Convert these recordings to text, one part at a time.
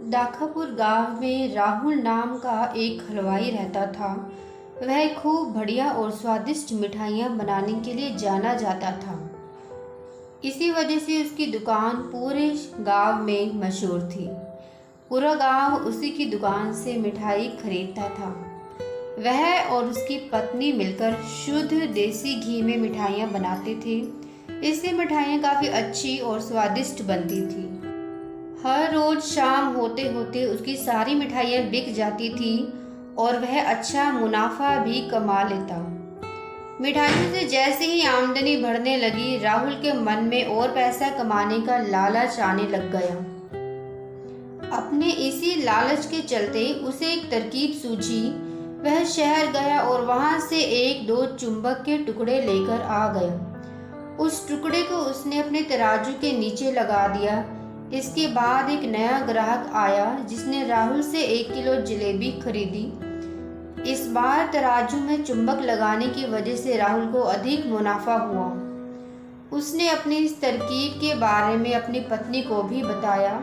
दाखापुर गांव में राहुल नाम का एक हलवाई रहता था। वह खूब बढ़िया और स्वादिष्ट मिठाइयाँ बनाने के लिए जाना जाता था। इसी वजह से उसकी दुकान पूरे गांव में मशहूर थी। पूरा गांव उसी की दुकान से मिठाई खरीदता था। वह और उसकी पत्नी मिलकर शुद्ध देसी घी में मिठाइयाँ बनाते थे। इससे मिठाइयाँ काफ़ी अच्छी और स्वादिष्ट बनती थी। हर रोज शाम होते होते उसकी सारी मिठाइयाँ बिक जाती थी और वह अच्छा मुनाफा भी कमा लेता। मिठाइयों से जैसे ही आमदनी बढ़ने लगी, राहुल के मन में और पैसा कमाने का लालच आने लग गया। अपने इसी लालच के चलते उसे एक तरकीब सूझी। वह शहर गया और वहां से एक दो चुंबक के टुकड़े लेकर आ गया। उस टुकड़े को उसने अपने तराजू के नीचे लगा दिया। इसके बाद एक नया ग्राहक आया जिसने राहुल से 1 किलो जलेबी खरीदी। इस बार तराजू में चुंबक लगाने की वजह से राहुल को अधिक मुनाफा हुआ। उसने अपनी इस तरकीब के बारे में अपनी पत्नी को भी बताया,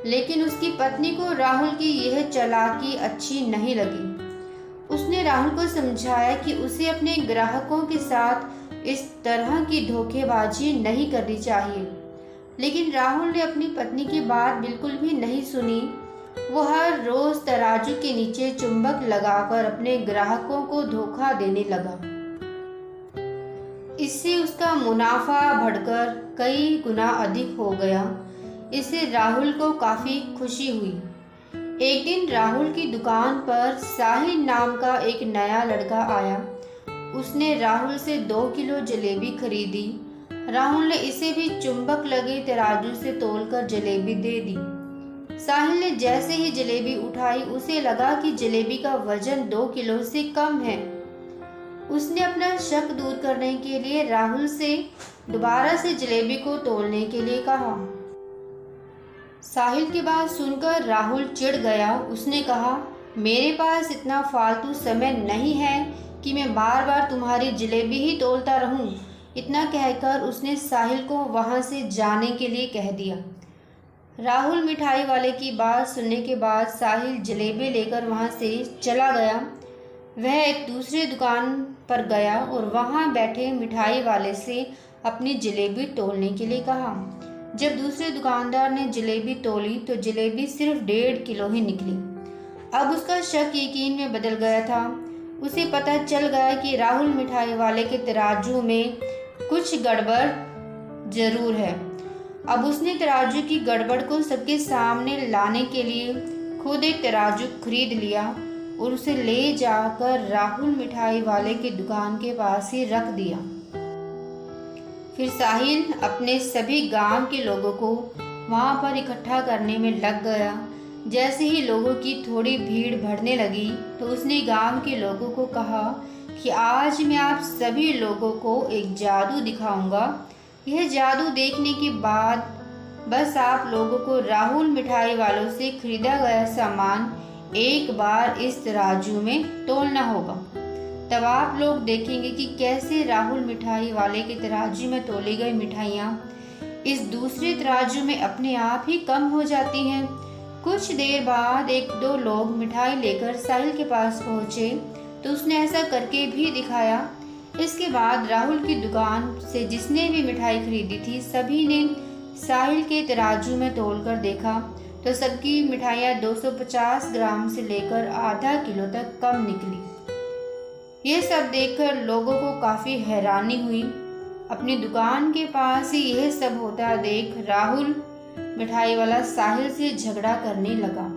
लेकिन उसकी पत्नी को राहुल की यह चालाकी अच्छी नहीं लगी। उसने राहुल को समझाया कि उसे अपने ग्राहकों के साथ इस तरह की धोखेबाजी नहीं करनी चाहिए, लेकिन राहुल ने अपनी पत्नी की बात बिल्कुल भी नहीं सुनी। वो हर रोज तराजू के नीचे चुंबक लगाकर अपने ग्राहकों को धोखा देने लगा। इससे उसका मुनाफा बढ़कर कई गुना अधिक हो गया। इससे राहुल को काफी खुशी हुई। एक दिन राहुल की दुकान पर साहिल नाम का एक नया लड़का आया। उसने राहुल से 2 किलो जलेबी खरीदी। राहुल ने इसे भी चुंबक लगे तराजू से तोलकर जलेबी दे दी। साहिल ने जैसे ही जलेबी उठाई, उसे लगा कि जलेबी का वजन 2 किलो से कम है। उसने अपना शक दूर करने के लिए राहुल से दोबारा से जलेबी को तोलने के लिए कहा। साहिल की बात सुनकर राहुल चिढ़ गया। उसने कहा, मेरे पास इतना फालतू समय नहीं है कि मैं बार बार तुम्हारी जलेबी ही तोलता रहूं। इतना कहकर उसने साहिल को वहां से जाने के लिए कह दिया। राहुल मिठाई वाले की बात सुनने के बाद साहिल जलेबी लेकर वहां से चला गया। वह एक दूसरी दुकान पर गया और वहां बैठे मिठाई वाले से अपनी जलेबी तोलने के लिए कहा। जब दूसरे दुकानदार ने जलेबी तोली तो जलेबी सिर्फ 1.5 किलो ही निकली। अब उसका शक यकीन में बदल गया था। उसे पता चल गया कि राहुल मिठाई वाले के तराजू में कुछ गड़बड़ जरूर है। अब उसने तराजू की गड़बड़ को सबके सामने लाने के लिए खुद एक तराजू खरीद लिया और उसे ले जाकर राहुल मिठाई वाले की दुकान के पास ही रख दिया। फिर साहिल अपने सभी गांव के लोगों को वहां पर इकट्ठा करने में लग गया। जैसे ही लोगों की थोड़ी भीड़ बढ़ने लगी तो उसने गांव के लोगों को कहा कि आज मैं आप सभी लोगों को एक जादू दिखाऊंगा। यह जादू देखने के बाद बस आप लोगों को राहुल मिठाई वालों से खरीदा गया सामान एक बार इस तराजू में तोलना होगा। तब आप लोग देखेंगे कि कैसे राहुल मिठाई वाले के तराजू में तोली गई मिठाइयाँ इस दूसरे तराजू में अपने आप ही कम हो जाती हैं। कुछ देर बाद 1-2 लोग मिठाई लेकर साहिल के पास पहुँचे तो उसने ऐसा करके भी दिखाया। इसके बाद राहुल की दुकान से जिसने भी मिठाई खरीदी थी सभी ने साहिल के तराजू में तोलकर देखा तो सबकी मिठाइयाँ 250 ग्राम से लेकर आधा किलो तक कम निकली। ये सब देखकर लोगों को काफ़ी हैरानी हुई। अपनी दुकान के पास ही यह सब होता देख राहुल मिठाई वाला साहिल से झगड़ा करने लगा।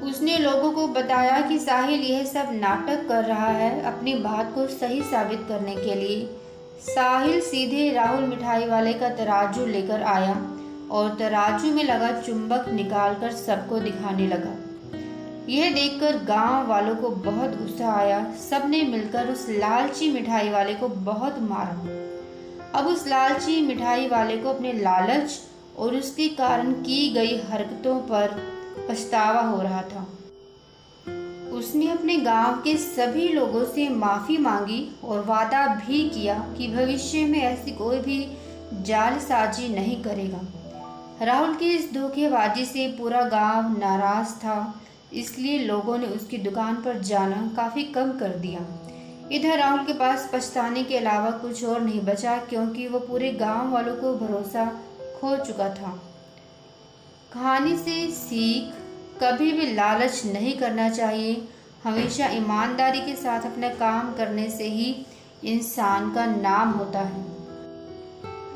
उसने लोगों को बताया कि साहिल यह सब नाटक कर रहा है अपनी बात को सही साबित करने के लिए। साहिल सीधे राहुल मिठाई वाले का तराजू लेकर आया और तराजू में लगा चुंबक निकालकर सबको दिखाने लगा। यह देखकर गांव वालों को बहुत गुस्सा आया। सबने मिलकर उस लालची मिठाई वाले को बहुत मारा। अब उस लालची मिठाई वाले को अपने लालच और उसके कारण की गई हरकतों पर पछतावा हो रहा था। उसने अपने गांव के सभी लोगों से माफ़ी मांगी और वादा भी किया कि भविष्य में ऐसी कोई भी जालसाजी नहीं करेगा। राहुल की इस धोखेबाजी से पूरा गांव नाराज था, इसलिए लोगों ने उसकी दुकान पर जाना काफ़ी कम कर दिया। इधर राहुल के पास पछताने के अलावा कुछ और नहीं बचा, क्योंकि वो पूरे गांव वालों को भरोसा खो चुका था। कहानी से सीख, कभी भी लालच नहीं करना चाहिए। हमेशा ईमानदारी के साथ अपना काम करने से ही इंसान का नाम होता है।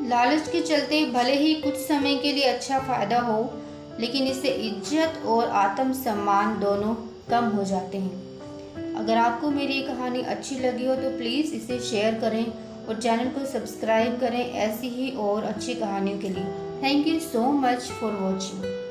लालच के चलते भले ही कुछ समय के लिए अच्छा फायदा हो, लेकिन इससे इज्जत और आत्मसम्मान दोनों कम हो जाते हैं। अगर आपको मेरी ये कहानी अच्छी लगी हो तो प्लीज़ इसे शेयर करें और चैनल को सब्सक्राइब करें ऐसी ही और अच्छी कहानियों के लिए। Thank you so much for watching.